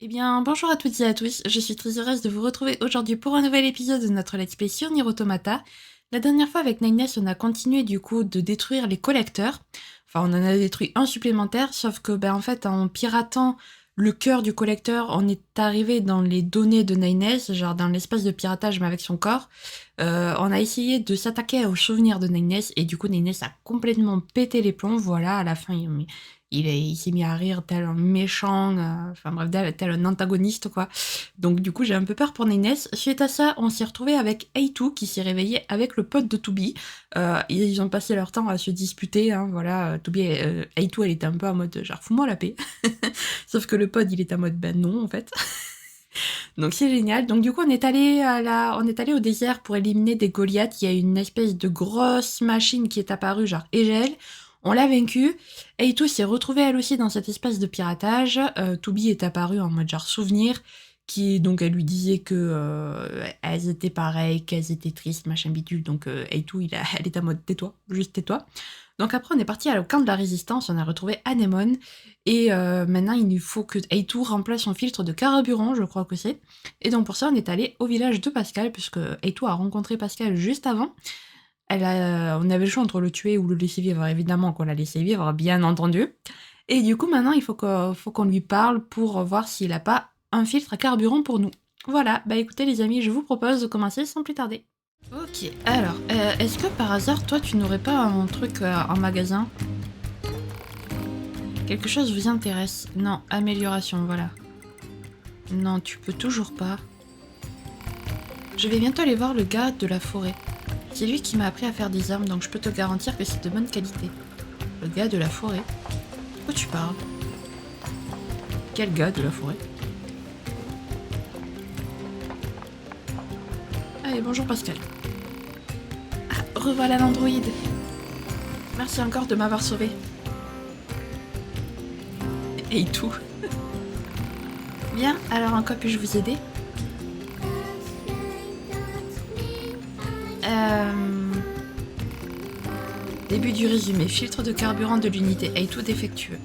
Eh bien, bonjour à toutes et à tous, je suis très heureuse de vous retrouver aujourd'hui pour un nouvel épisode de notre Let's Play sur Nier Automata. La dernière fois avec Nines, on a continué du coup de détruire les collecteurs. Enfin, on en a détruit un supplémentaire, sauf que en fait, en piratant le cœur du collecteur, on est arrivé dans les données de Nines, genre dans l'espace de piratage mais avec son corps. On a essayé de s'attaquer aux souvenirs de Nines et du coup Nines a complètement pété les plombs. Voilà, à la fin, il s'est mis à rire tel un méchant, enfin bref, tel un antagoniste, quoi. Donc du coup, j'ai un peu peur pour Nines. Suite à ça, on s'est retrouvé avec A2 qui s'est réveillé avec le pote de Toby. Ils ont passé leur temps à se disputer, hein, voilà. Toby, A2, elle était un peu en mode genre fous-moi la paix. Sauf que le pote, il est en mode ben non, en fait. Donc c'est génial. Donc du coup, on est allé au désert pour éliminer des Goliaths. Il y a une espèce de grosse machine qui est apparue, genre Egel. On l'a vaincue. Eitu s'est retrouvée elle aussi dans cet espace de piratage. Toubi est apparue en mode genre souvenir. Donc elle lui disait que elles étaient pareilles, qu'elles étaient tristes, machin bidule. Donc Eitu, elle est en mode tais-toi, juste tais-toi. Donc après, on est parti au camp de la résistance. On a retrouvé Anemone. Et maintenant, il faut que Eitu remplace son filtre de carburant, je crois que c'est. Et donc pour ça, on est allé au village de Pascal, puisque Eitu a rencontré Pascal juste avant. On avait le choix entre le tuer ou le laisser vivre. Évidemment qu'on l'a laissé vivre, bien entendu. Et du coup, maintenant, il faut qu'on lui parle pour voir s'il n'a pas un filtre à carburant pour nous. Voilà, bah écoutez les amis, je vous propose de commencer sans plus tarder. Ok, alors, est-ce que par hasard, toi, tu n'aurais pas un truc en magasin? Quelque chose vous intéresse? Non, amélioration, voilà. Non, tu peux toujours pas. Je vais bientôt aller voir le gars de la forêt. C'est lui qui m'a appris à faire des armes, donc je peux te garantir que c'est de bonne qualité. Le gars de la forêt? De quoi tu parles? Quel gars de la forêt? Allez, bonjour Pascal. Ah, revoilà l'androïde. Merci encore de m'avoir sauvé. Et tout. Bien, alors en quoi puis-je vous aider? Début du résumé. Filtre de carburant de l'unité A2 défectueux.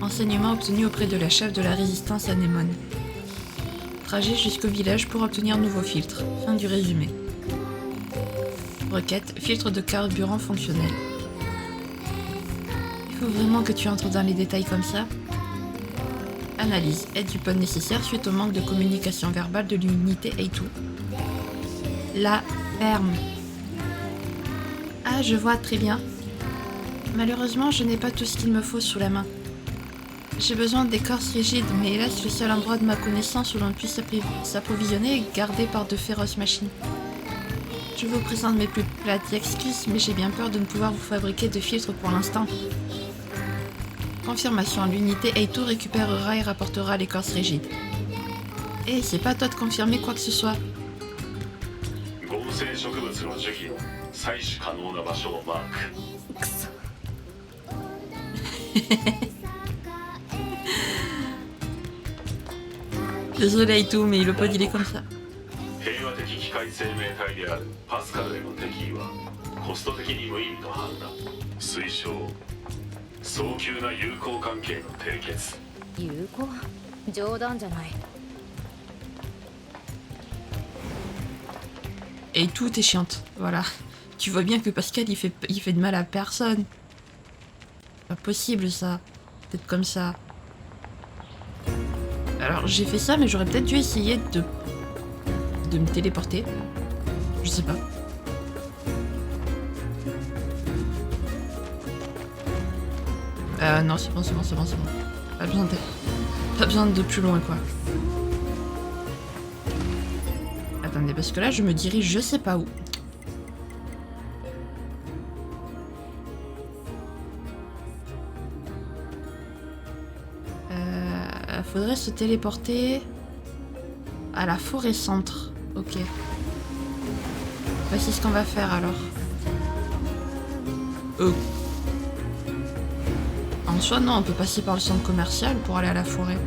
Enseignement obtenu auprès de la chef de la résistance Anémone. Trajet jusqu'au village pour obtenir nouveau filtre. Fin du résumé. Requête. Filtre de carburant fonctionnel. Il faut vraiment que tu entres dans les détails comme ça. Analyse. Aide du pod nécessaire suite au manque de communication verbale de l'unité A2. La ferme. Ah, je vois, très bien. Malheureusement, je n'ai pas tout ce qu'il me faut sous la main. J'ai besoin d'écorce rigides, mais hélas, le seul endroit de ma connaissance où l'on puisse s'approvisionner est gardé par de féroces machines. Je vous présente mes plus plates excuses, mais j'ai bien peur de ne pouvoir vous fabriquer de filtres pour l'instant. Confirmation, l'unité A2 récupérera et rapportera l'écorce rigide. Eh, c'est pas à toi de confirmer quoi que ce soit. Désolé A2, mais le pod il est comme ça. Et tout est chiante, voilà. Tu vois bien que Pascal il fait de mal à personne. Pas possible ça. Peut-être comme ça. Alors j'ai fait ça, mais j'aurais peut-être dû essayer de me téléporter. Je sais pas. Non, c'est bon. Pas besoin de plus loin, quoi. Attendez, parce que là, je me dirige je sais pas où. Faudrait se téléporter à la forêt centre. Ok. Bah, c'est ce qu'on va faire, alors. En soi, non, on peut passer par le centre commercial pour aller à la forêt.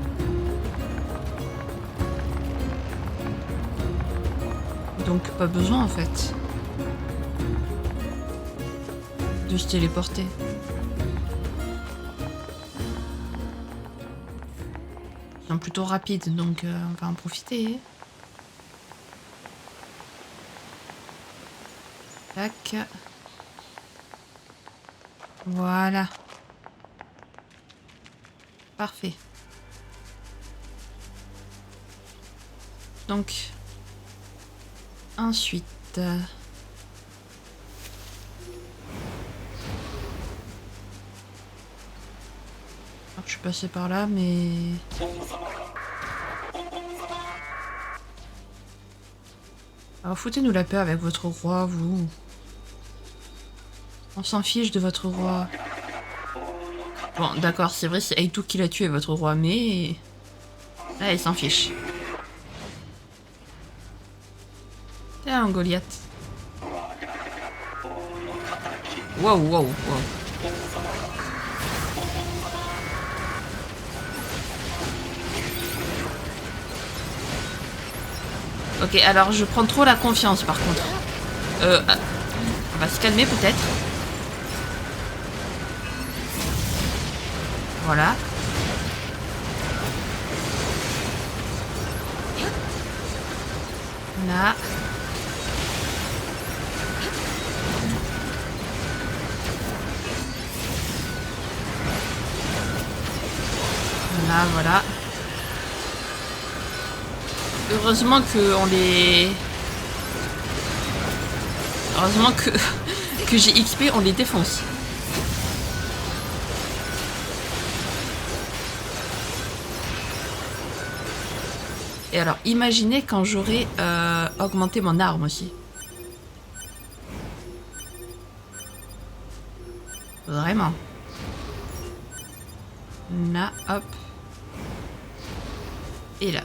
Donc, pas besoin, en fait, de se téléporter. sont plutôt rapides, donc on va en profiter. Tac. Voilà. Parfait. Donc, ensuite... je suis passée par là, mais... Alors, foutez-nous la paix avec votre roi, vous. On s'en fiche de votre roi. Bon, d'accord, c'est vrai, c'est Eitu qui l'a tué, votre roi, mais... là, il s'en fiche. C'est un Goliath. Wow, wow, wow. Ok, alors je prends trop la confiance par contre. On va se calmer peut-être. Voilà. Là. Voilà, voilà. Heureusement que on les... heureusement que j'ai XP, on les défonce. Et alors, imaginez quand j'aurai augmenté mon arme aussi. Vraiment. Là, hop. Et là.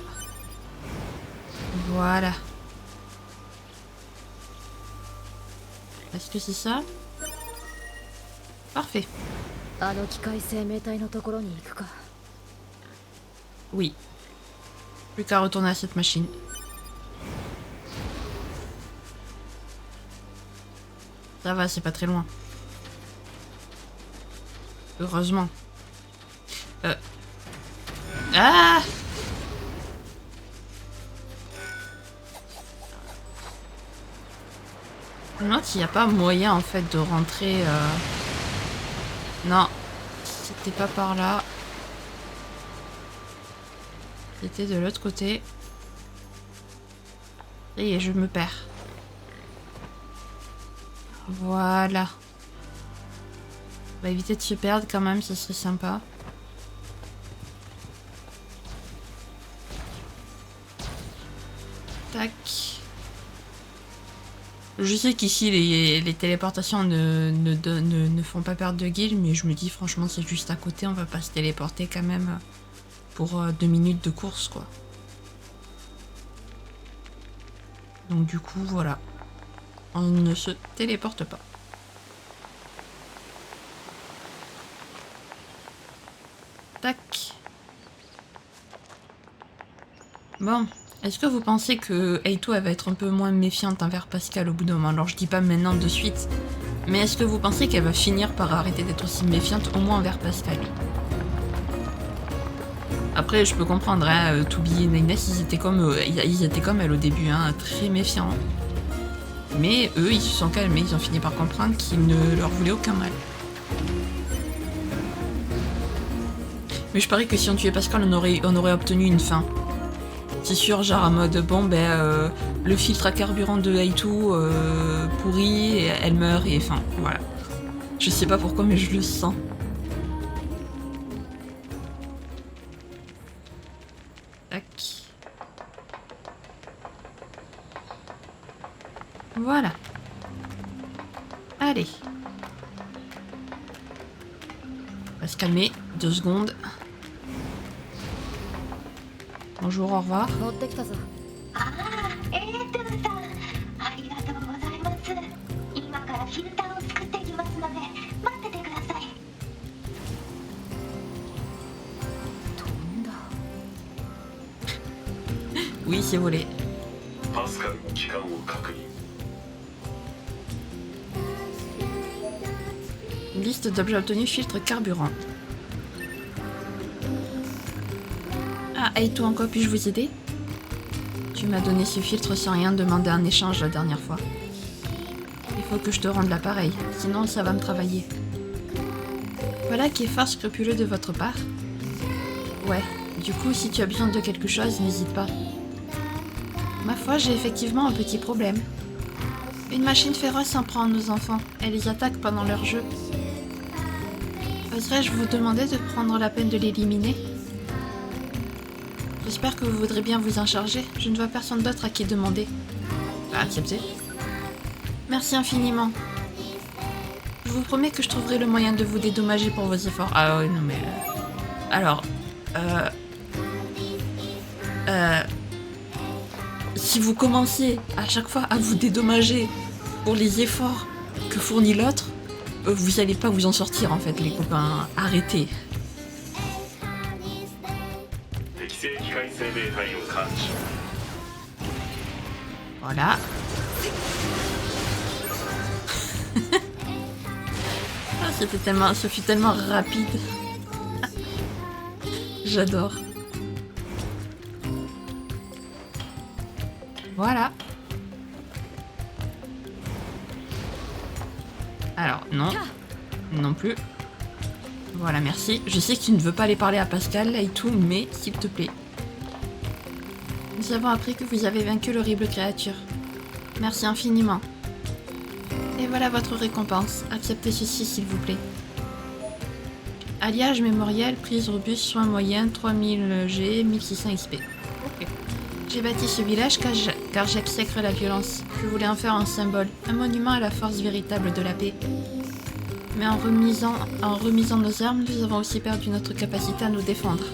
Voilà. Est-ce que c'est ça? Parfait. Oui. Plus qu'à retourner à cette machine. Ça va, c'est pas très loin. Heureusement. Ah! Je me demande s'il n'y a pas moyen en fait de rentrer. Non, c'était pas par là. C'était de l'autre côté. Ça y est, je me perds. Voilà. On va éviter de se perdre quand même, ça serait sympa. Tac. Je sais qu'ici les téléportations ne font pas perdre de guild, mais je me dis franchement c'est juste à côté, on va pas se téléporter quand même pour 2 minutes de course quoi. Donc du coup voilà, on ne se téléporte pas. Tac. Bon. Est-ce que vous pensez que Eitu elle va être un peu moins méfiante envers Pascal au bout d'un moment? Alors je dis pas maintenant de suite, mais est-ce que vous pensez qu'elle va finir par arrêter d'être aussi méfiante au moins envers Pascal? Après je peux comprendre, hein, Toubi et Nightness ils étaient comme elle au début, hein, très méfiants. Mais eux ils se sont calmés, ils ont fini par comprendre qu'ils ne leur voulaient aucun mal. Mais je parie que si on tuait Pascal on aurait obtenu une fin. C'est sûr, genre en mode bon ben le filtre à carburant de Eitu pourrit et elle meurt et enfin voilà. Je sais pas pourquoi mais je le sens. Tac. Voilà. Allez. On va se calmer 2 secondes. Bonjour, au revoir. Oui, c'est volé. Liste d'objets obtenus, filtre carburant. Ah, et toi, en quoi puis-je vous aider? Tu m'as donné ce filtre sans rien demander en échange la dernière fois. Il faut que je te rende l'appareil, sinon ça va me travailler. Voilà qui est fort scrupuleux de votre part. Ouais, du coup, si tu as besoin de quelque chose, n'hésite pas. Ma foi, j'ai effectivement un petit problème. Une machine féroce s'en prend à nos enfants. Elle les attaque pendant leur jeu. Oserais-je vous demander de prendre la peine de l'éliminer? J'espère que vous voudrez bien vous en charger. Je ne vois personne d'autre à qui demander. Accepté. Merci infiniment. Je vous promets que je trouverai le moyen de vous dédommager pour vos efforts. Ah oui, non mais... Alors... Si vous commencez à chaque fois à vous dédommager pour les efforts que fournit l'autre, vous allez pas vous en sortir en fait, les copains. Arrêtez. Voilà. Ah, ce fut tellement rapide. J'adore. Voilà. Alors, non. Non plus. Voilà, merci. Je sais que tu ne veux pas aller parler à Pascal et tout, mais s'il te plaît. Nous avons appris que vous avez vaincu l'horrible créature. Merci infiniment. Et voilà votre récompense. Acceptez ceci, s'il vous plaît. Alliage mémoriel, prise robuste, soins moyens, 3000 G, 1600 XP. Ok. J'ai bâti ce village car j'exècre la violence. Je voulais en faire un symbole, un monument à la force véritable de la paix. Mais en remisant nos armes, nous avons aussi perdu notre capacité à nous défendre.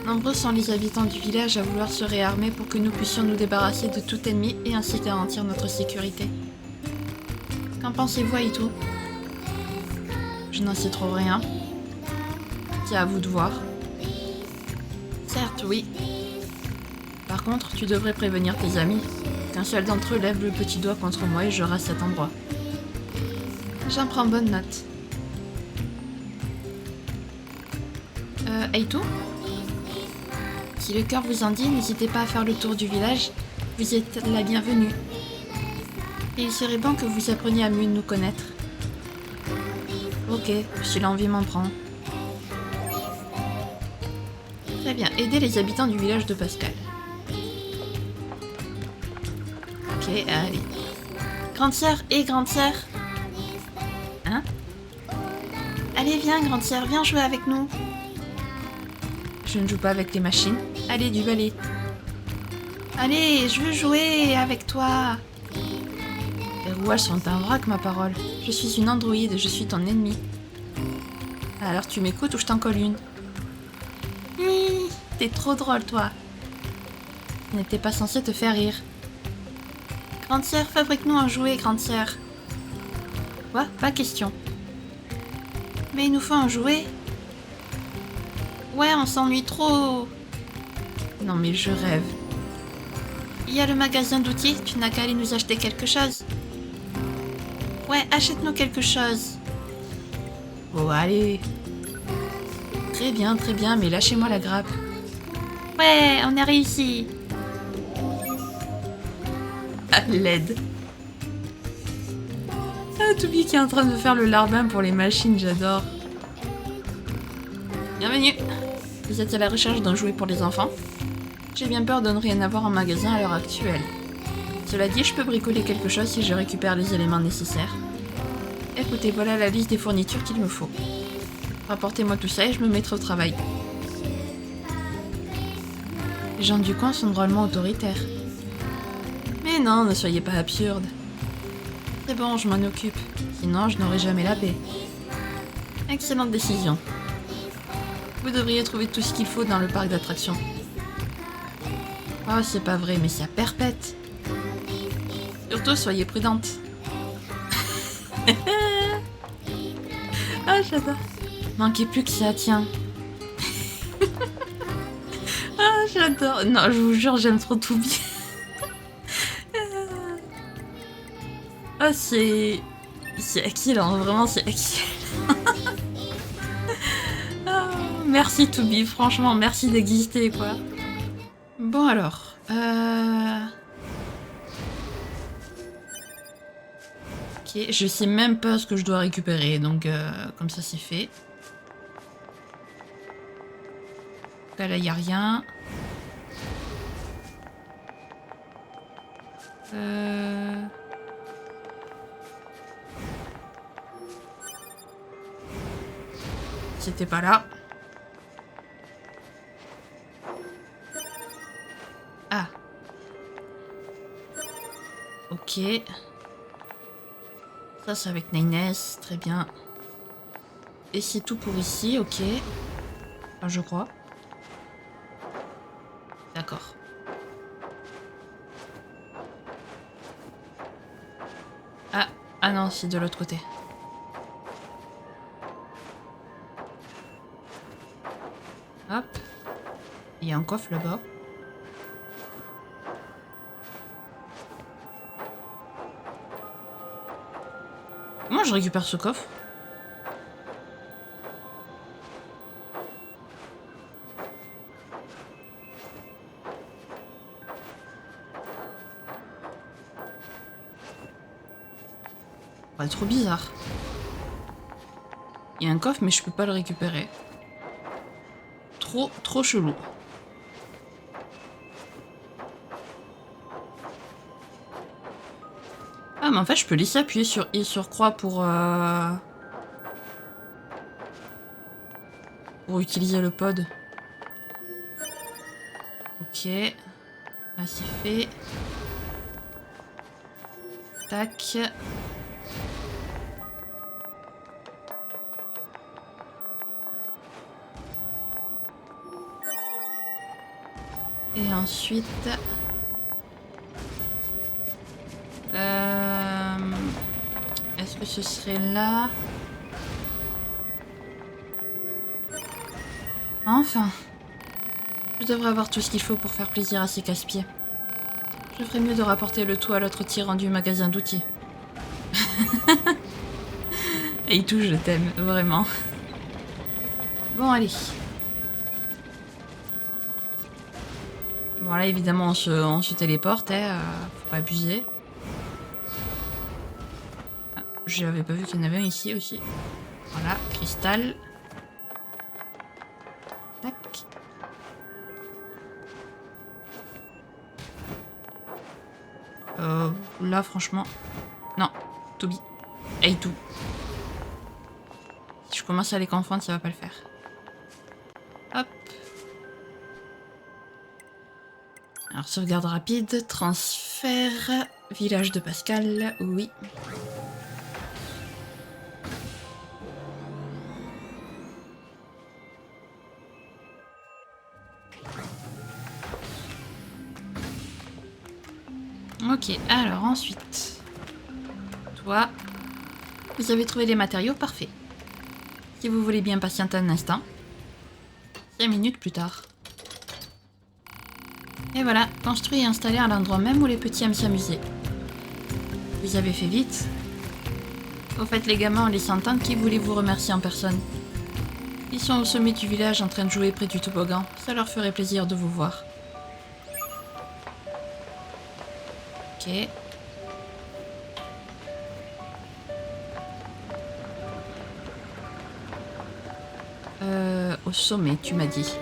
Nombreux sont les habitants du village à vouloir se réarmer pour que nous puissions nous débarrasser de tout ennemi et ainsi garantir notre sécurité. Qu'en pensez-vous, Aitou? Je n'en sais trop rien. C'est à vous de voir. Certes, oui. Par contre, tu devrais prévenir tes amis. Qu'un seul d'entre eux lève le petit doigt contre moi et je rase cet endroit. J'en prends bonne note. Aitou? Si le cœur vous en dit, n'hésitez pas à faire le tour du village. Vous êtes la bienvenue. Et il serait bon que vous appreniez à mieux nous connaître. Ok, si l'envie m'en prend. Très bien, aider les habitants du village de Pascal. Ok, allez. Grande sœur et grande sœur. Hein? Allez, viens, grande sœur, viens jouer avec nous. Je ne joue pas avec les machines. Allez, du balai. Allez, je veux jouer avec toi. Les rouages sont un vrac, ma parole. Je suis une androïde, je suis ton ennemi. Alors tu m'écoutes ou je t'en colle une? T'es trop drôle, toi. Je n'étais pas censée te faire rire. Grande sœur, fabrique-nous un jouet, grande sœur. Quoi? Pas question. Mais il nous faut un jouet. Ouais, on s'ennuie trop. Non mais je rêve. Il y a le magasin d'outils, tu n'as qu'à aller nous acheter quelque chose. Ouais, achète-nous quelque chose. Oh, allez. Très bien, mais lâchez-moi la grappe. Ouais, on a réussi. À l'aide. Ah, Toubi qui est en train de faire le larbin pour les machines, j'adore. Bienvenue. Vous êtes à la recherche d'un jouet pour les enfants? J'ai bien peur de ne rien avoir en magasin à l'heure actuelle. Cela dit, je peux bricoler quelque chose si je récupère les éléments nécessaires. Écoutez, voilà la liste des fournitures qu'il me faut. Rapportez-moi tout ça et je me mettrai au travail. Les gens du coin sont drôlement autoritaires. Mais non, ne soyez pas absurde. C'est bon, je m'en occupe. Sinon, je n'aurai jamais la paix. Excellente décision. Vous devriez trouver tout ce qu'il faut dans le parc d'attractions. Oh, c'est pas vrai, mais ça perpète. Surtout, soyez prudente. Ah, j'adore. Manquez plus que ça, tiens. Ah, j'adore. Non, je vous jure, j'aime trop Toubi. Ah, c'est excellent, vraiment, c'est excellent. Ah, Merci Toubi, franchement, merci d'exister, quoi. Bon alors, ok, je sais même pas ce que je dois récupérer, donc comme ça c'est fait. Là, il n'y a rien. C'était pas là. Ah. Ok. Ça, c'est avec Nines. Très bien. Et c'est tout pour ici, ok. Enfin, je crois. D'accord. Ah. Ah non, c'est de l'autre côté. Hop. Il y a un coffre là-bas. Comment je récupère ce coffre? Ouais, trop bizarre. Il y a un coffre, mais je peux pas le récupérer. Trop chelou. Ah, mais en fait, je peux laisser appuyer sur I sur croix pour utiliser le pod. Ok. Là, c'est fait. Tac. Et ensuite... Est-ce que ce serait là? Enfin. Je devrais avoir tout ce qu'il faut pour faire plaisir à ces casse-pieds. Je ferais mieux de rapporter le tout à l'autre tyran du magasin d'outils. Et tout, je t'aime, vraiment. Bon, allez. Bon, là, évidemment, on se téléporte, hein, faut pas abuser. Ah, je n'avais pas vu qu'il y en avait un ici aussi. Voilà, cristal. Tac. Là, franchement... Non, Toby. Hey, tout. Si je commence à les confondre, ça va pas le faire. Hop. Alors, sauvegarde rapide, transfert, village de Pascal, oui. Ok, alors ensuite... Toi, vous avez trouvé les matériaux, parfait. Si vous voulez bien patienter un instant. 5 minutes plus tard. Et voilà, construit et installé à l'endroit même où les petits aiment s'amuser. Vous avez fait vite. Au fait, les gamins, en les entendre, qui voulait vous remercier en personne? Ils sont au sommet du village en train de jouer près du toboggan. Ça leur ferait plaisir de vous voir. Ok. Au sommet, tu m'as dit.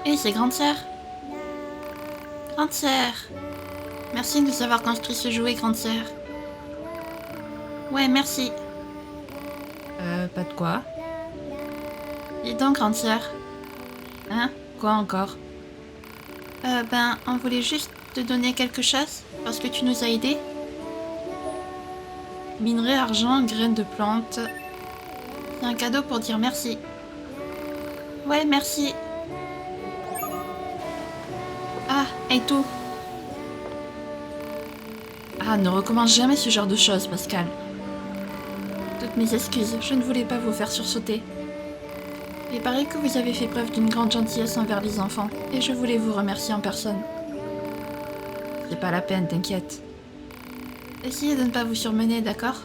Hé, c'est grande sœur. Grande sœur. Merci de nous avoir construit ce jouet, grande sœur. Ouais, merci. Pas de quoi. Dis donc, grande sœur. Hein? Quoi encore? Ben, on voulait juste te donner quelque chose, parce que tu nous as aidés. Minerai, argent, graines de plantes. C'est un cadeau pour dire merci. Ouais, merci. Ah, et tout. Ah, ne recommence jamais ce genre de choses, Pascal. Toutes mes excuses, je ne voulais pas vous faire sursauter. Il paraît que vous avez fait preuve d'une grande gentillesse envers les enfants, et je voulais vous remercier en personne. C'est pas la peine, t'inquiète. Essayez de ne pas vous surmener, d'accord?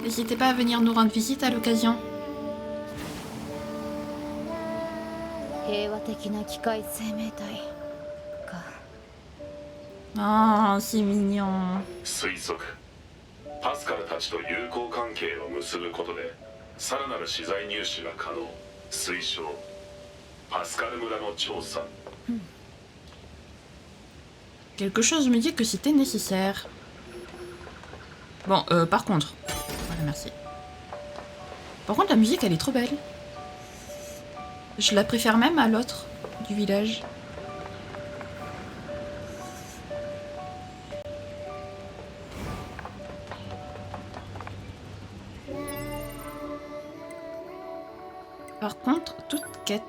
N'hésitez pas à venir nous rendre visite à l'occasion. 平和的な機械生命体か。 Oh, c'est mignon. 推測パスカルたちと友好関係を結ぶことでさらなる資材入手が可能。推奨パスカル村の調査。 Quelque chose me dit que c'était nécessaire. Bon, par contre... Voilà, merci. Par contre, la musique, elle est trop belle. Je la préfère même à l'autre du village. Par contre, toute quête...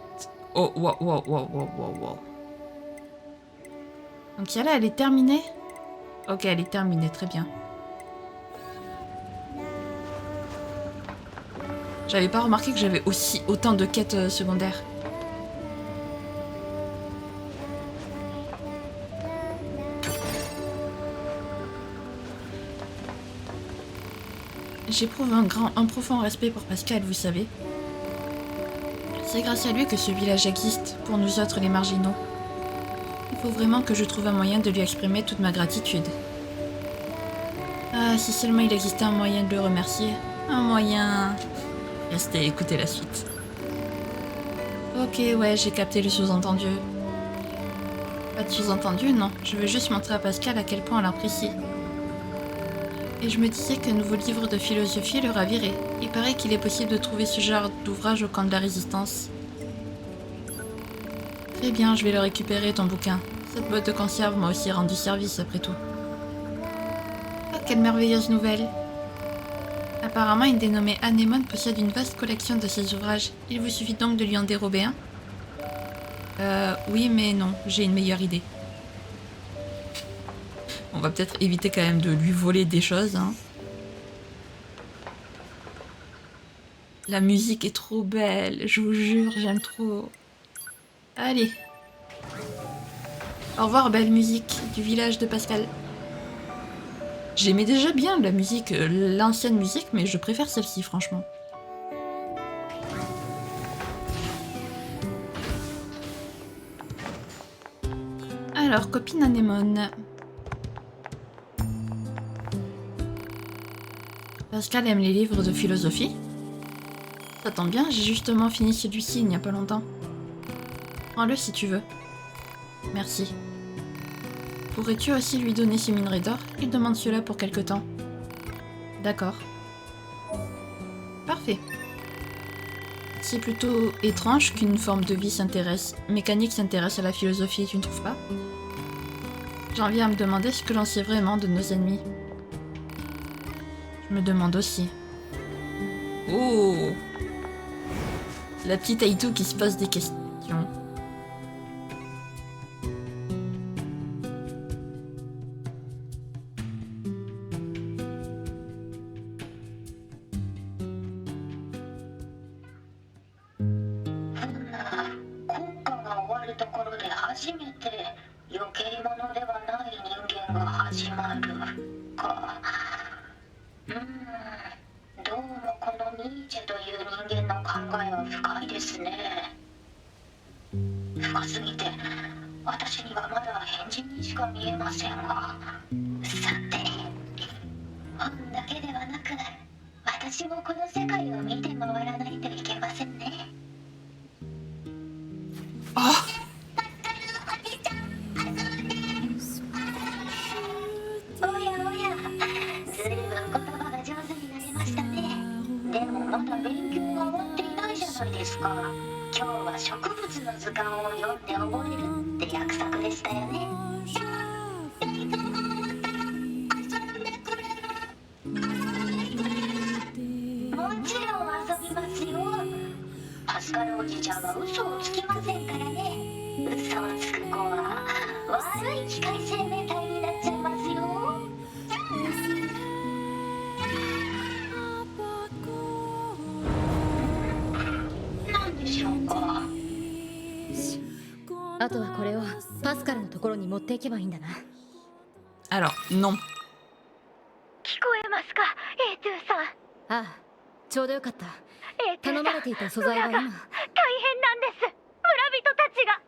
Oh, wow, wow, wow, wow, wow, wow. Donc celle-là, elle est terminée? Ok, elle est terminée, très bien. J'avais pas remarqué que j'avais aussi autant de quêtes secondaires. J'éprouve un profond respect pour Pascal, vous savez. C'est grâce à lui que ce village existe, pour nous autres les marginaux. Il faut vraiment que je trouve un moyen de lui exprimer toute ma gratitude. Ah, si seulement il existait un moyen de le remercier. Un moyen... Restez, écoutez la suite. Ok, ouais, j'ai capté le sous-entendu. Pas de sous-entendu, non. Je veux juste montrer à Pascal à quel point on l'apprécie. Et je me disais qu'un nouveau livre de philosophie le ravirait. Il paraît qu'il est possible de trouver ce genre d'ouvrage au camp de la Résistance. Très bien, je vais le récupérer, ton bouquin. Cette boîte de conserve m'a aussi rendu service, après tout. Oh, quelle merveilleuse nouvelle! Apparemment, une dénommée Anémone possède une vaste collection de ses ouvrages. Il vous suffit donc de lui en dérober un? Oui, mais non, j'ai une meilleure idée. On va peut-être éviter quand même de lui voler des choses, hein. La musique est trop belle, je vous jure, j'aime trop. Allez. Au revoir, belle musique du village de Pascal. J'aimais déjà bien la musique, l'ancienne musique, mais je préfère celle-ci, franchement. Alors, copine Anémone. Pascal aime les livres de philosophie. Ça tombe bien, j'ai justement fini celui-ci il n'y a pas longtemps. Prends-le si tu veux. Merci. Pourrais-tu aussi lui donner ces minerais d'or? Il demande cela pour quelque temps. D'accord. Parfait. C'est plutôt étrange qu'une forme de vie mécanique s'intéresse à la philosophie, tu ne trouves pas? J'en viens à me demander ce que l'on sait vraiment de nos ennemis. Je me demande aussi. Oh! La petite Aïtou qui se pose des questions. あとはこれをパスカルのところに持っていけばいいんだな。 Alors, non. 聞こえますか、A2 さん。ああ、ちょうどよかった。 A2 さん、頼まれていた素材は今。村が大変なんです。村人たちが。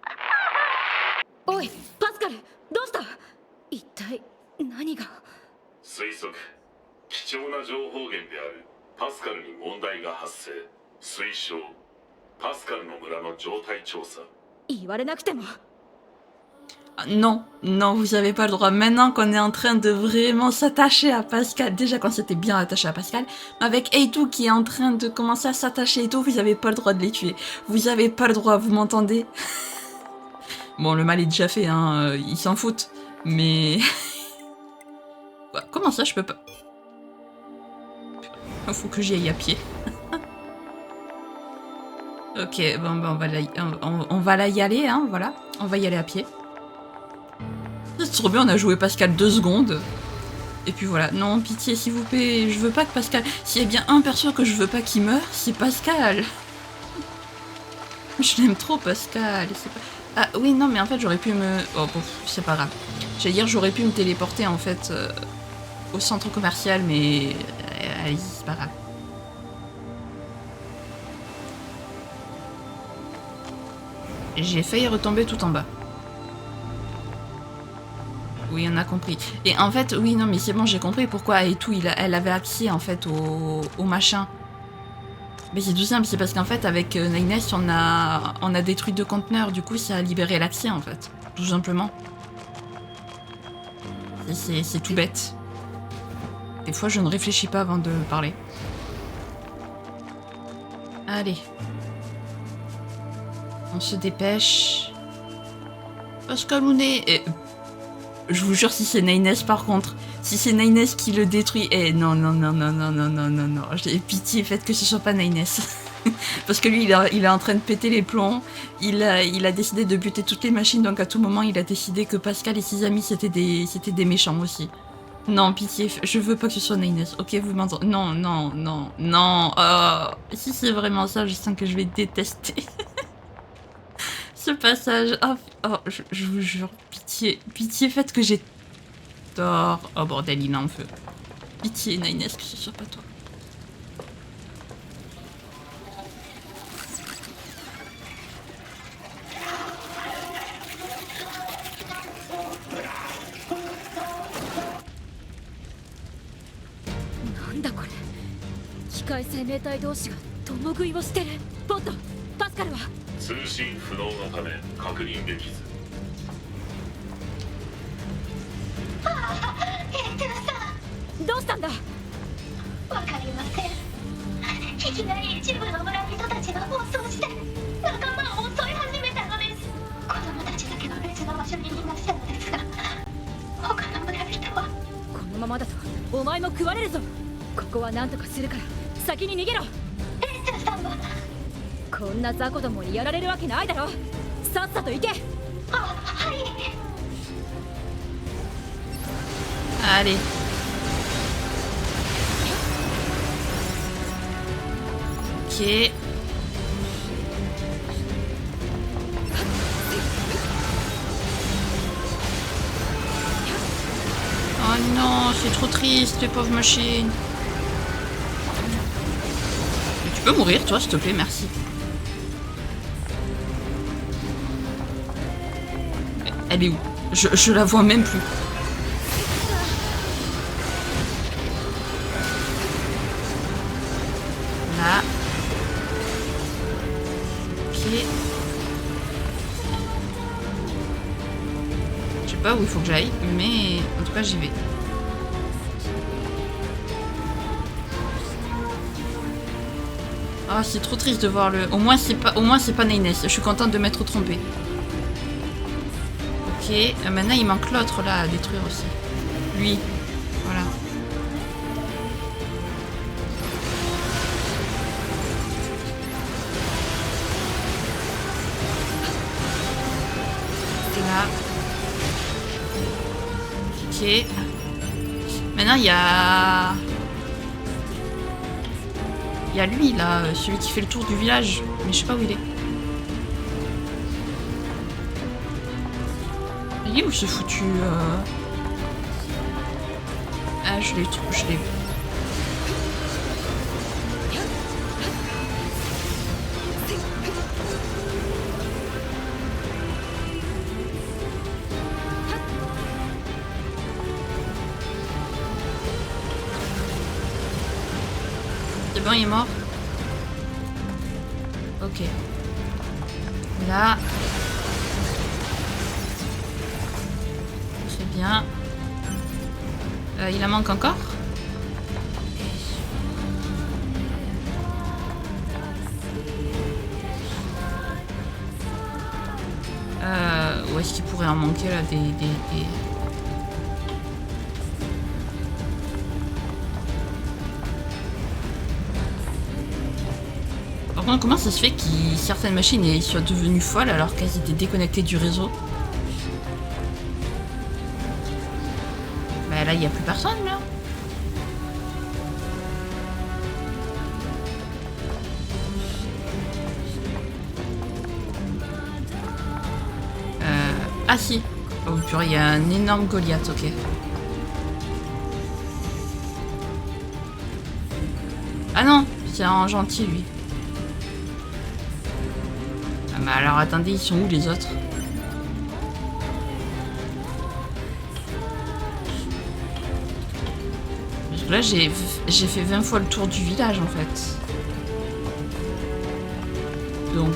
おい、パスカル、どうした？一体何が？推測、貴重な情報源であるパスカルに問題が発生。推奨、パスカルの村の状態調査。言われなくても。Non, non, vous avez pas le droit. Maintenant qu'on est en train de vraiment s'attacher à Pascal, déjà quand c'était bien attaché à Pascal, mais avec A2 qui est en train de commencer à s'attacher et tout, vous avez pas le droit de les tuer. Vous avez pas le droit, vous m'entendez? Bon, le mal est déjà fait, hein, ils s'en foutent, mais... Quoi, comment ça, je peux pas... Faut que j'y aille à pied. Ok, bon, on va là y aller, hein, voilà. On va y aller à pied. C'est trop bien, on a joué Pascal 2 secondes. Et puis voilà. Non, pitié, s'il vous plaît, je veux pas que Pascal... S'il y a bien un perso que je veux pas qu'il meure, c'est Pascal. Je l'aime trop, Pascal. Pas... Ah oui, non, mais en fait, j'aurais pu me... Oh, bon, c'est pas grave. J'allais dire, j'aurais pu me téléporter, en fait, au centre commercial, mais... allez, c'est pas grave. J'ai failli retomber tout en bas. Oui, on a compris. Et en fait, oui, non, mais c'est bon, j'ai compris pourquoi et tout, elle avait accès, en fait, au machin. Mais c'est tout simple, c'est parce qu'en fait, avec Nines, on a détruit 2 conteneurs, du coup, ça a libéré l'accès, en fait. Tout simplement. C'est tout bête. Des fois, je ne réfléchis pas avant de parler. Allez. On se dépêche. Pascalounet. Et... Je vous jure, si c'est Nines par contre, si c'est Nines qui le détruit, non, non, non, non, non, non, non, non, non, j'ai pitié, faites que ce soit pas Nines. Parce que lui, il est en train de péter les plombs, il a décidé de buter toutes les machines, donc à tout moment, il a décidé que Pascal et ses amis, c'était des méchants aussi. Non, pitié, je veux pas que ce soit Nines, ok, vous m'entendez? Non, non, non, non, si c'est vraiment ça, je sens que je vais détester. Ce passage, je vous jure, pitié, pitié, faites que j'ai tort. Oh bordel, il est en feu. Pitié, Nines, que ce soit pas toi. Nandaこれ。機械生命体同士が共食いをしてる。ボット、パスカルは。通信不能のため確認できず。A2 さん、どうしたんだ？わかりません。いきなり一部の村人たちが暴走して仲間を襲い始めたのです。子供たちだけの別の場所に逃がしたのですが、他の村人は。このままだとお前も食われるぞ。ここは何とかするから先に逃げろ。A2 さんは。こんな雑魚どもにやられるわけないだろ。さっさと行け。はい。Allez. Ok. Oh non, c'est trop triste, les pauvres machines. Tu peux mourir, toi, s'il te plaît, merci. Elle est où? Je la vois même plus. Là. Ok. Je sais pas où il faut que j'aille, mais en tout cas j'y vais. Ah, c'est trop triste de voir le... Au moins c'est pas Nines. Je suis contente de m'être trompée. Ok, maintenant il manque l'autre là à détruire aussi. Lui. Voilà. Là. Ok. Maintenant il y a... Il y a lui là, celui qui fait le tour du village. Mais je sais pas où il est. Il est où ce foutu Ah, je l'ai trouvé, je l'ai vu. C'est bon, il est mort. Ok. Là. Très bien. Il en manque encore. Où est-ce qu'il pourrait en manquer là des... Par contre, comment ça se fait que certaines machines soient devenues folles alors qu'elles étaient déconnectées du réseau? Bah là, il n'y a plus personne là. Ah si. Oh purée, il y a un énorme Goliath, ok. Ah non, c'est un gentil lui. Ah bah alors attendez, ils sont où les autres? Parce que là j'ai fait 20 fois le tour du village en fait. Donc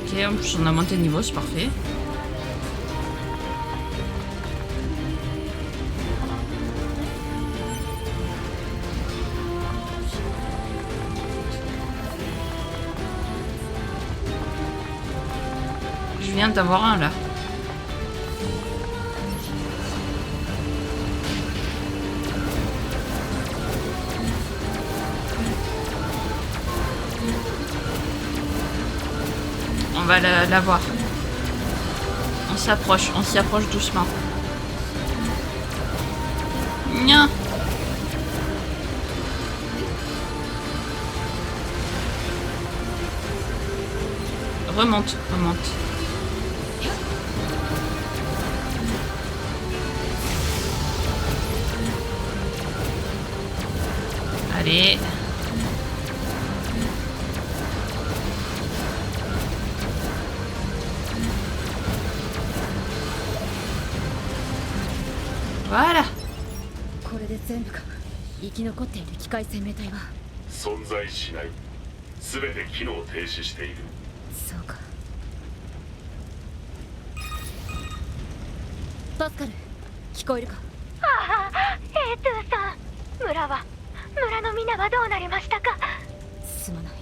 ok, en plus on a monté de niveau, c'est parfait. Je viens d'avoir un là. On va la voir. On s'y approche doucement. Nya. Remonte. Allez. Voilà. これで全部か。生き残っている機械生命体は。存在しない。全て機能停止している。そうか。パスカル、聞こえるか。ああ、トゥーさん。村の皆はどうなりましたか？すまない。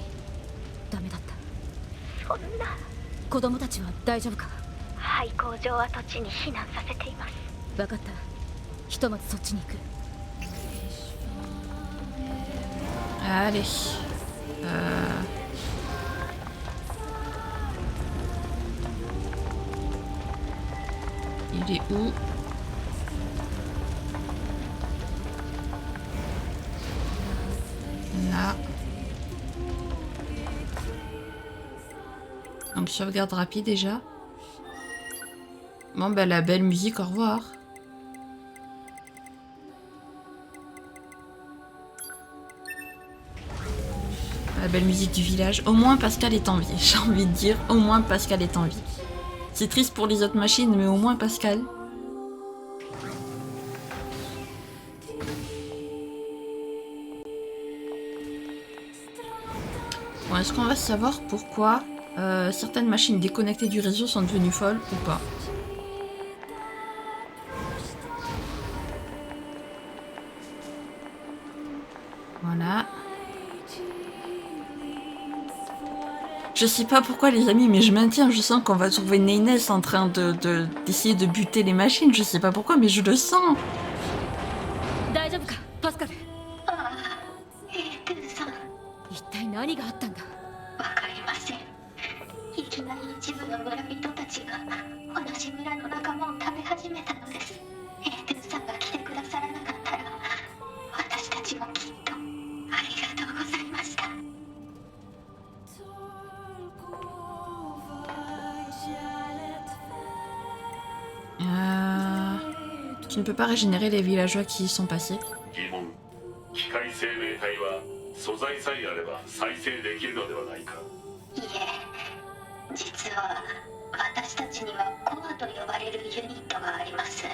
ダメだった。そんな。子供たちは大丈夫か。廃工場跡地に避難させています。分かった。ひとまずそっちに行く。Allez. Il est où? Là. Donc sauvegarde rapide déjà. Bon bah la belle musique, au revoir. La belle musique du village. Au moins Pascal est en vie, j'ai envie de dire. Au moins Pascal est en vie. C'est triste pour les autres machines, mais au moins Pascal. Bon, est-ce qu'on va savoir pourquoi certaines machines déconnectées du réseau sont devenues folles ou pas? Voilà. Je sais pas pourquoi les amis, mais je maintiens, je sens qu'on va trouver Neinès en train d'essayer de buter les machines, je sais pas pourquoi, mais je le sens. 大丈夫か、パスカル。ああ、トゥーさん。一体何があったんだ。わかりません。いきなり一部の村人たちが同じ村の仲間を食べ始めたのです。エートゥさんが来てくださらなかったら私たちもきっと。ありがとうございました。Tu ne peux pas régénérer les villageois qui y sont passés. 疑問。機械生命体は素材さえあれば再生できるのではないか。いえ、実は私たちにはコアと呼ばれるユニットがあります。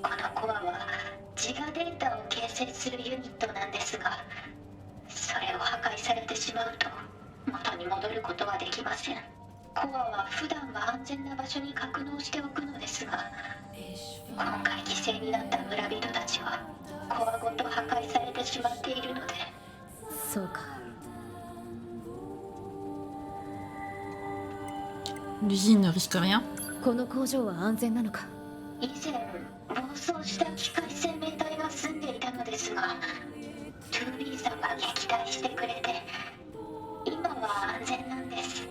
このコアは自我データを形成するユニットなんですが、それを破壊されてしまうと元に戻ることはできません。コアは普段は安全な場所に格納しておくのですが、今回犠牲になった村人たちはコアごと破壊されてしまっているので。そうか。 L'usine ne risque rien. この工場は安全なのか。以前暴走した機械生命体が住んでいたのですが、トゥービーさんが撃退してくれて今は安全なんです。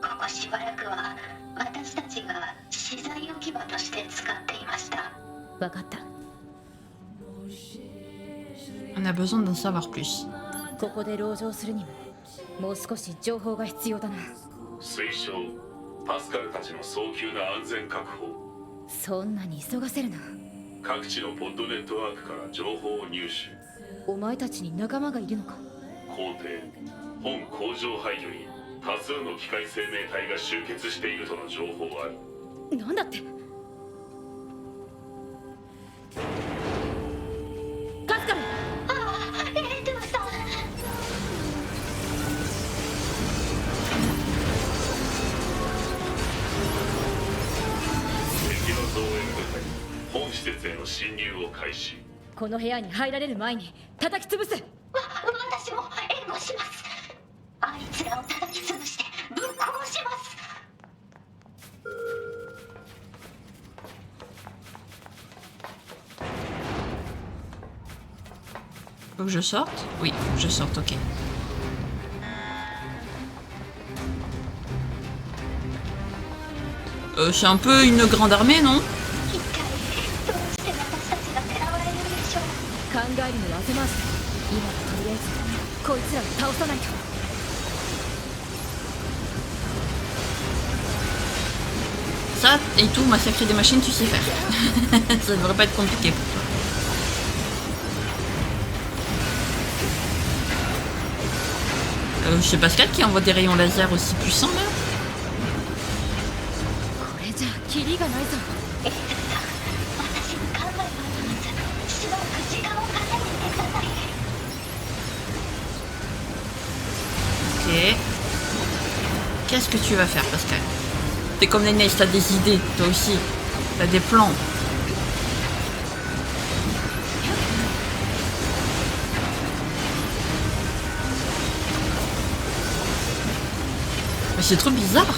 ここしばらくは私たちが資材置き場として使っていました。分かった。 On a besoin d'en savoir plus. ここで籠城するにももう少し情報が必要だな。推奨。パスカルたちの早急な安全確保。そんなに急がせるな。各地のポッドネットワークから情報を入手。お前たちに仲間がいるのか。皇帝、本工場廃墟に多数の機械生命体が集結しているとの情報あり。なんだって。カスカル。エートゥさん。敵の増援部隊、本施設への侵入を開始。この部屋に入られる前に叩き潰す。私も援護します。あいつらを叩き潰してぶっ殺します。 Faut que je sorte? Oui, faut que je sorte, ok. C'est un peu une grande armée, non? 一体どうして私たちが狙われるんでしょう。考えるのは後回しだ。今はとりあえずこいつらを倒さないと。 Ça et tout, massacrer des machines, tu sais faire. Ça devrait pas être compliqué pour toi. C'est Pascal qui envoie des rayons laser aussi puissants là. これじゃキリがないぞ。エートゥさん、私に考えがあります。しばらく時間を稼いでいてください。 Ok. Qu'est-ce que tu vas faire, Pascal? T'es comme Nénès, t'as des idées, toi aussi. T'as des plans. Mais c'est trop bizarre.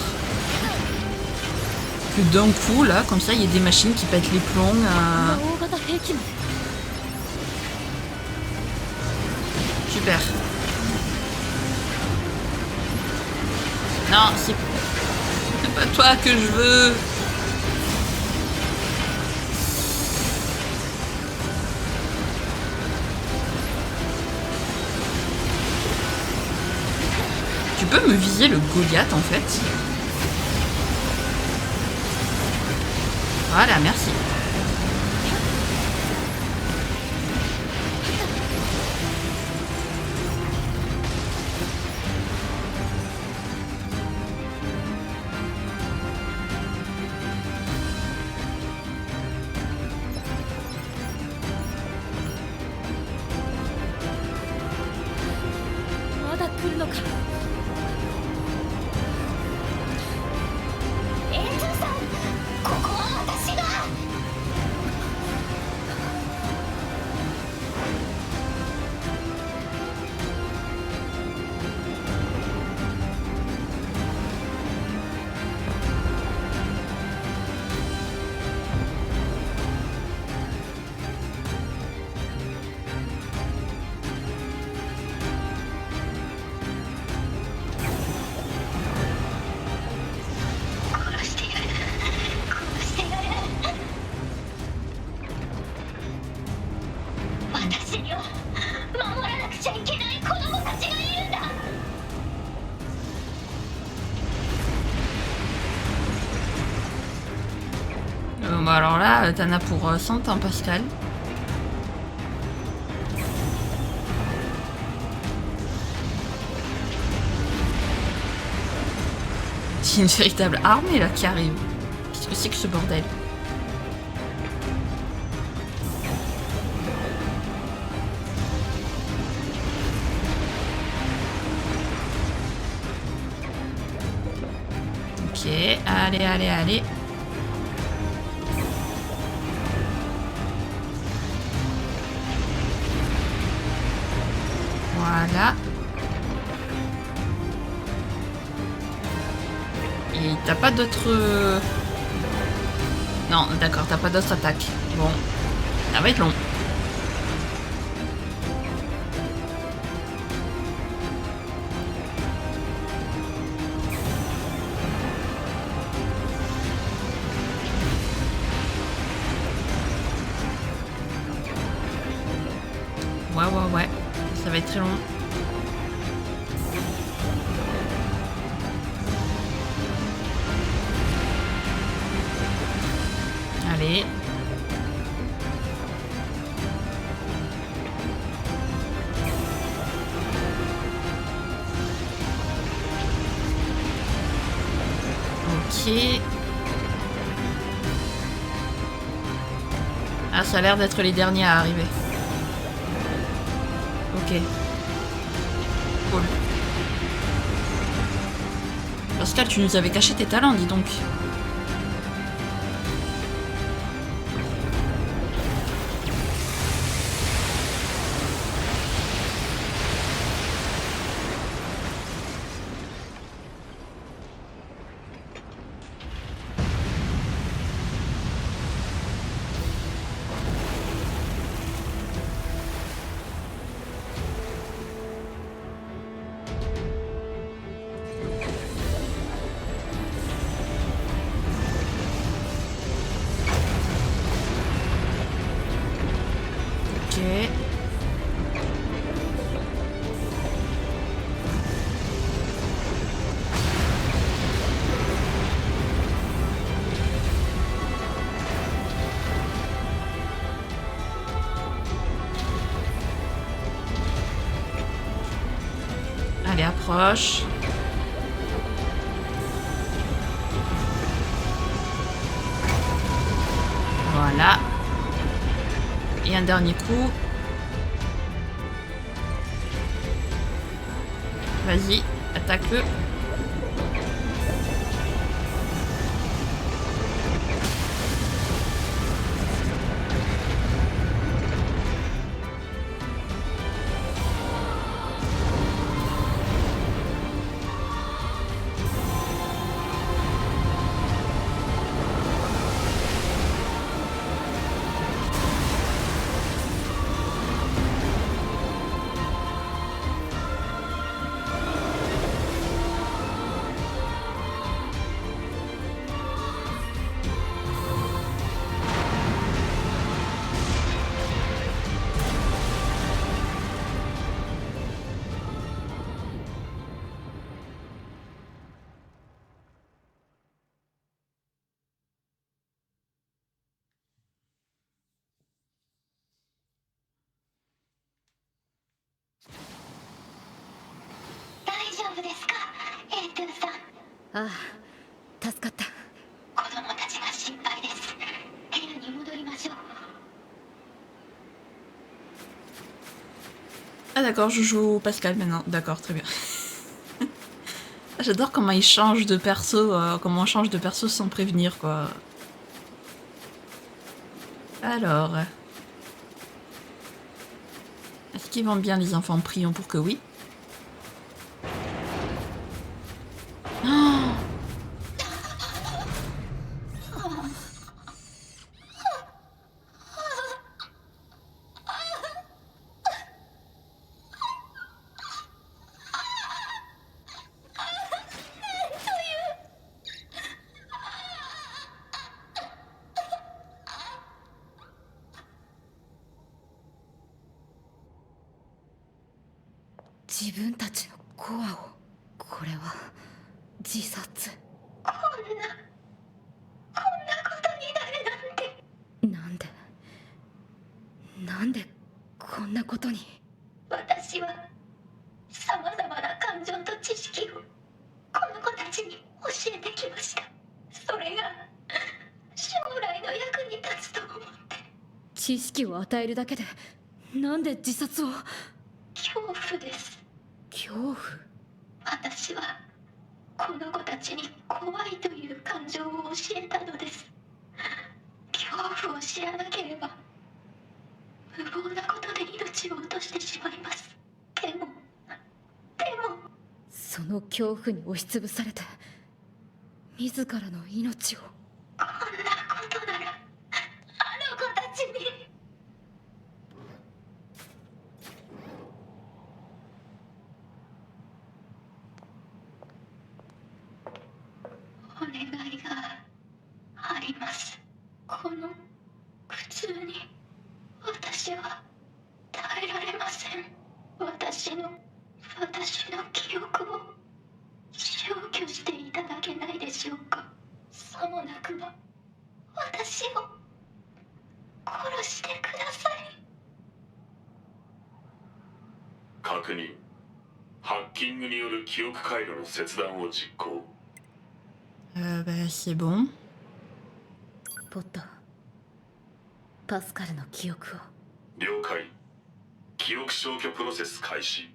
Que d'un coup, là, comme ça, il y a des machines qui pètent les plombs. 大型兵器も。 Super. Non, c'est pas toi que je veux. Tu peux me viser le Goliath en fait? Voilà, merci. 私には守らなくちゃいけない子供たちがいるんだ。Bah alors là, t'en as pour 100 ans, Pascal. C'est une véritable armée là qui arrive. Qu'est-ce que c'est que ce bordel? Ok, allez, allez, allez. Voilà. Et t'as pas d'autres... Non, d'accord, t'as pas d'autres attaques. Bon, ça va être long. Ouais. Ça va être très long. Allez. Ok. Ah, ça a l'air d'être les derniers à arriver. Ok. Cool. Pascal, tu nous avais caché tes talents, dis donc. Ok. Allez, approche. Voilà. Et un dernier coup. Vas-y, attaque-le.ああ助かった。子供たちが心配です。部屋に戻りましょう。 Ah d'accord, je joue Pascal maintenant. D'accord, très bien. J'adore comment il change de perso, comment on change de perso sans prévenir, quoi. Alors... Est-ce qu'ils vont bien les enfants? Prions pour que oui. Oh! 自分たちのコアを。これは自殺。こんなことになるなんて。なんでこんなことに。私はさまざまな感情と知識をこの子たちに教えてきました。それが将来の役に立つと思って。知識を与えるだけでなんで自殺を。恐怖です。恐怖。私はこの子たちに怖いという感情を教えたのです。恐怖を知らなければ無謀なことで命を落としてしまいます。でもその恐怖に押しつぶされて自らの命を。こんなことならあの子たちに。お願いがあります。この苦痛に私は耐えられません。私の記憶を消去していただけないでしょうか。さもなくば私を殺してください。確認。ハッキングによる記憶回路の切断を実行。Bah c'est bon. ポット、パスカルの記憶を。了解。記憶消去プロセス開始。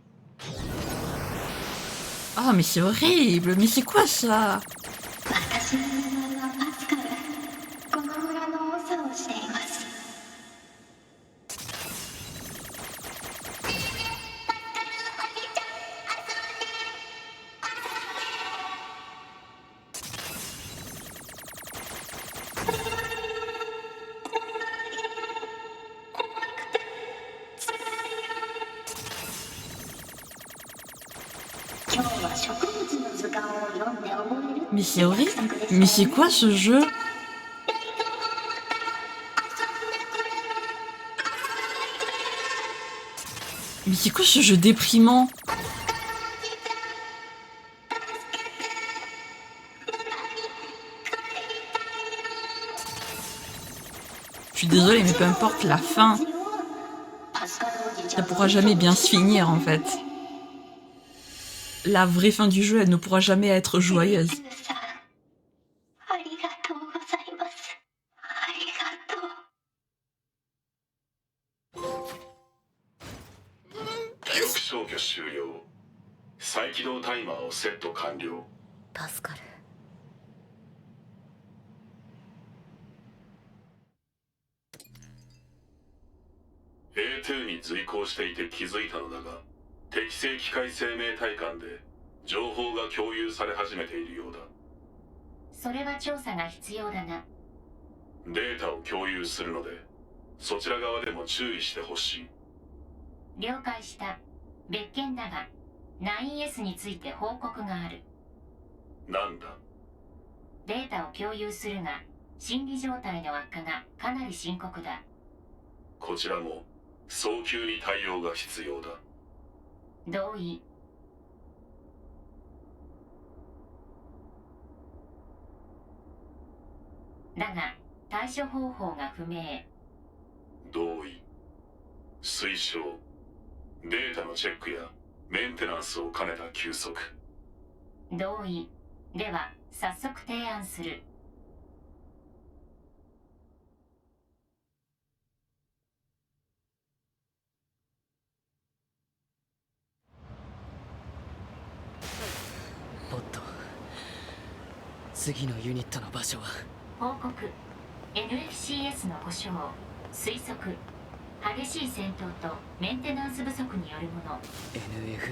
Ah mais c'est horrible, mais c'est quoi ça? 私の名前はパスカル。この村の長をしています。今日は植物の図鑑を読んで覚える。 Mais c'est horrible. Mais c'est quoi ce jeu? Mais c'est quoi ce jeu déprimant? Je suis désolée, mais peu importe la fin, ça pourra jamais bien se finir en fait. La vraie fin du jeu, elle ne pourra jamais être joyeuse. ありがとうございます。ありがとう。記憶消去終了。再起動タイマーをセット完了。パスカル。A2 に随行していて気づいたのだが、適正機械生命体間で情報が共有され始めているようだ。それは調査が必要だな。データを共有するので、そちら側でも注意してほしい。了解した。別件だが 9S について報告がある。なんだ？データを共有するが心理状態の悪化がかなり深刻だ。こちらも早急に対応が必要だ。同意。だが対処方法が不明。同意。推奨。データのチェックやメンテナンスを兼ねた休息。同意。では早速提案する。ポット、次のユニットの場所は？報告。 NFCS の故障。推測。激しい戦闘とメンテナンス不足によるもの。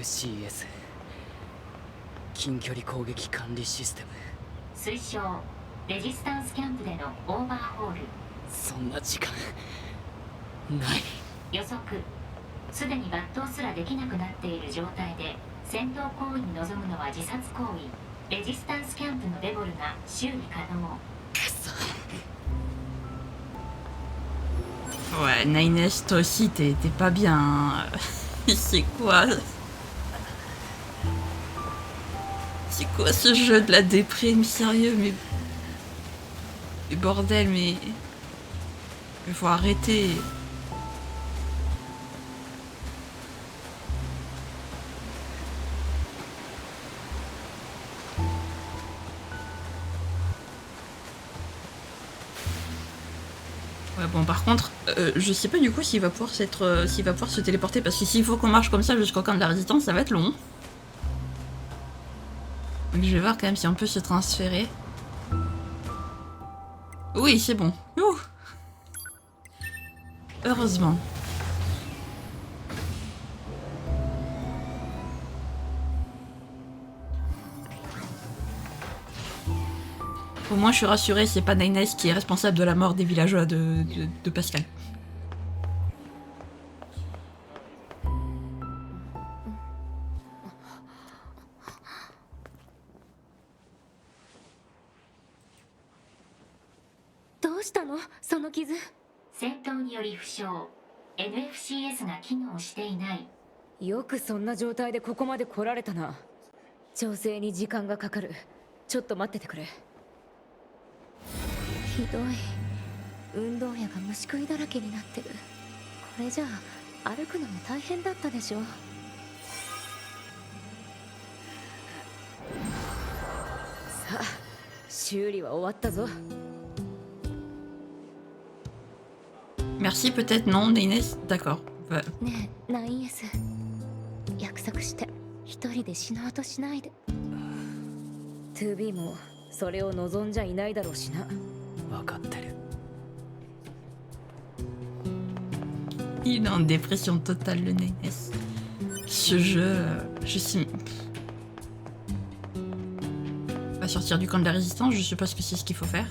NFCS 近距離攻撃管理システム。推奨。レジスタンスキャンプでのオーバーホール。そんな時間ない。予測。すでに抜刀すらできなくなっている状態で戦闘行為に臨むのは自殺行為。レジスタンスキャンプのデボルが修理可能。くそ。Ouais, Nines, toi aussi, t'es pas bien. Hein. C'est quoi? C'est quoi ce jeu de la déprime, sérieux, mais bordel, mais faut arrêter. Ouais, bon, par contre, je sais pas du coup s'il va pouvoir s'il va pouvoir se téléporter, parce que s'il faut qu'on marche comme ça jusqu'au camp de la résistance, ça va être long. Donc je vais voir quand même si on peut se transférer. Oui, c'est bon. Ouh. Heureusement. Au moins, je suis rassurée, c'est pas Nines qui est responsable de la mort des villageois de Pascal.戦闘により負傷 NFCS が機能していない。よくそんな状態でここまで来られたな。調整に時間がかかる。ちょっと待っててくれ。ひどい。運動野が虫食いだらけになってる。これじゃあ歩くのも大変だったでしょ。さあ、修理は終わったぞ。Merci, peut-être non, Nines. D'accord. Ouais. ねえ、ナインエス。約束して一人で死のうとしないで。2B もそれを望んじゃいないだろうしな。分かってる。Il est en dépression totale, le Nines. Ce jeu, je sais... Va sortir du camp de la résistance, je sais pas ce que c'est ce qu'il faut faire.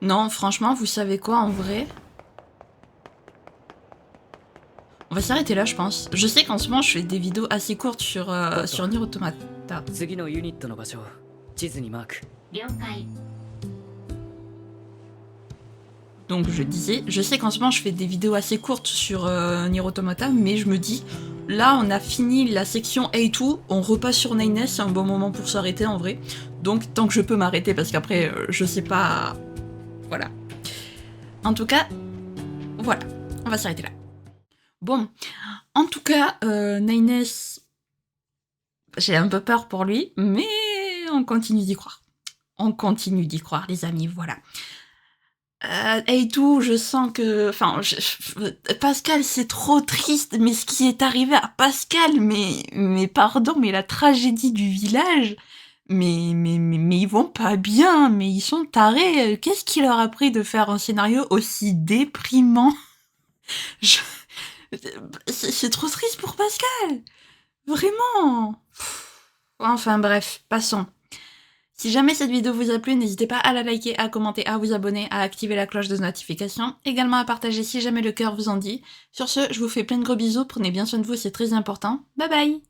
Non, franchement, vous savez quoi, en vrai? On va s'arrêter là, je pense. Je sais qu'en ce moment, je fais des vidéos assez courtes sur Nier Automata. 次のユニットの場所、地図にマーク。了解。 Donc je disais, je sais qu'en ce moment je fais des vidéos assez courtes sur Nier Automata, mais je me dis, là on a fini la section A2, on repasse sur Nines, c'est un bon moment pour s'arrêter en vrai. Donc tant que je peux m'arrêter, parce qu'après je sais pas... Voilà. En tout cas, voilà, on va s'arrêter là. Bon, en tout cas, Nines, j'ai un peu peur pour lui, mais on continue d'y croire. On continue d'y croire, les amis, voilà. Et tout, je sens que... Enfin, Pascal, c'est trop triste, mais ce qui est arrivé à Pascal, mais pardon, mais la tragédie du village, mais ils vont pas bien, mais ils sont tarés. Qu'est-ce qui leur a pris de faire un scénario aussi déprimant? C'est trop triste pour Pascal. Vraiment. Enfin bref, passons. Si jamais cette vidéo vous a plu, n'hésitez pas à la liker, à commenter, à vous abonner, à activer la cloche de notification, également à partager si jamais le cœur vous en dit. Sur ce, je vous fais plein de gros bisous, prenez bien soin de vous, c'est très important. Bye bye!